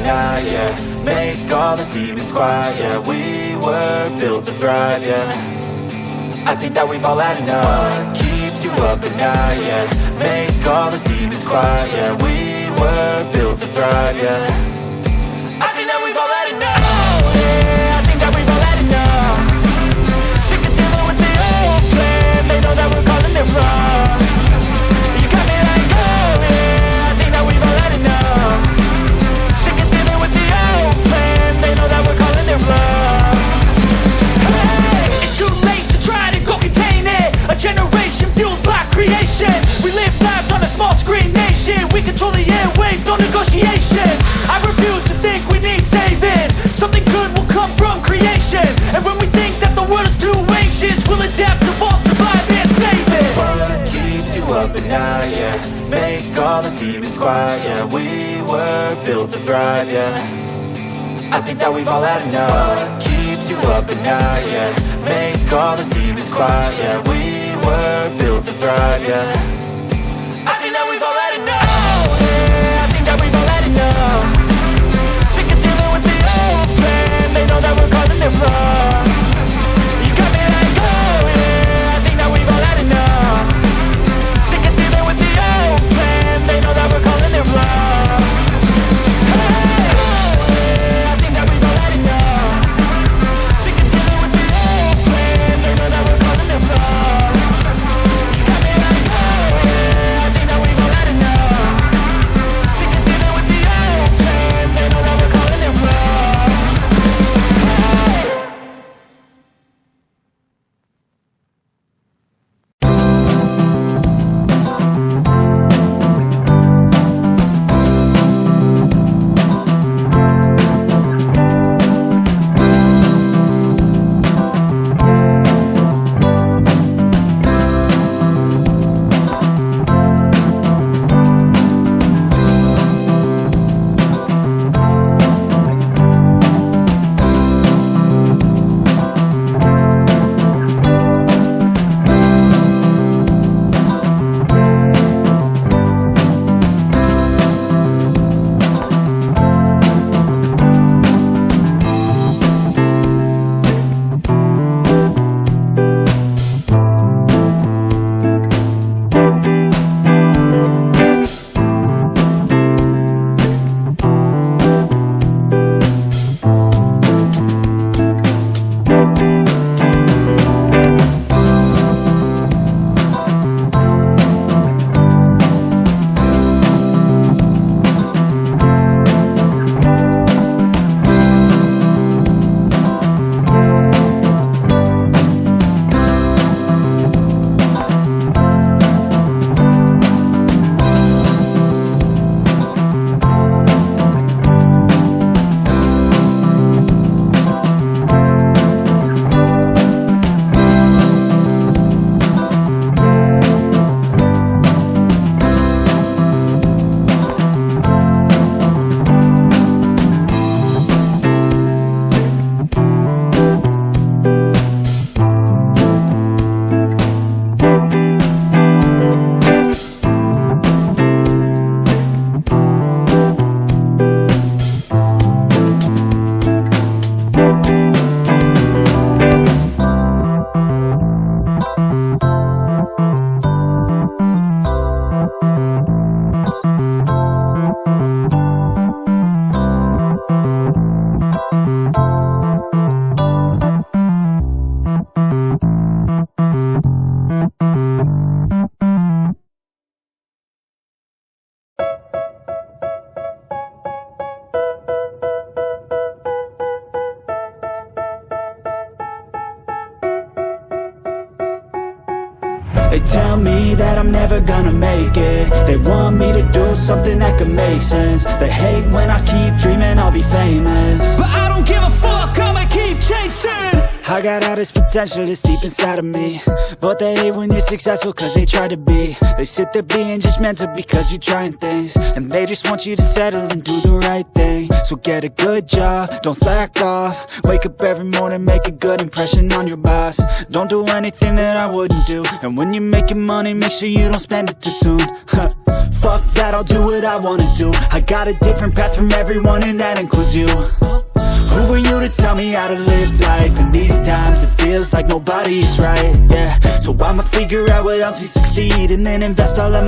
night, yeah. Make all the demons quiet, yeah. We were built to thrive, yeah. I think that we've all had enough. What keeps you up at night, yeah. Make all the demons quiet, yeah. We were built to thrive, yeah. I think that we've all had enough. Yeah, I think that we've all had enough. Sick of dealing with the old plan. They know that we're calling it wrong. You got me like, oh yeah, I think that we've all had enough. Sick of dealing with the old plan. They know that we're calling it wrong. Hey, it's too late to try to go contain it. A generation fueled by creation. We live lives on a small screen nation. We control the airwaves, no negotiation. I refuse to think we need saving. Something good will come from creation. And when we think that the world is too anxious, we'll adapt, evolve, survive and save it. What keeps you up at night, yeah. Make all the demons quiet, yeah. We were built to thrive, yeah. I think that we've all had enough. What keeps you up at night, yeah. Make all the demons quiet, yeah. We were built to thrive, yeah. I think that we've all had enough. Yeah, I think that we've all had enough. Sick of dealing with the old plan. They know that we're calling it wrong. You got me like, oh yeah, I think that we've all had enough. Sick of dealing with the old plan. They know that we're calling it wrong. Hey, oh yeah, I think that we've all had enough. Sick of dealing with the old plan. They know that we're calling it wrong. You got me like, oh yeah, I think that we've all had enough. Sick of dealing with the old plan. They know that we're calling it wrong. They tell me that I'm never gonna make it. They want me to do something that could make sense. They hate when I keep dreaming I'll be famous, but I don't give a fuck, I'ma keep chasing. I got all this potential that's deep inside of me, but they hate when you're successful cause they try to be. They sit there being judgmental because you're trying things, and they just want you to settle and do the right thing. So get a good job, don't slack off. Wake up every morning, make a good impression on your boss. Don't do anything that I wouldn't do, and when you're making money, make sure you don't spend it too soon. Fuck that, I'll do what I wanna do. I got a different path from everyone, and that includes you. Who are you to tell me how to live life? In these times it feels like nobody's right, yeah. So I'ma figure out what else we succeed, and then invest all of my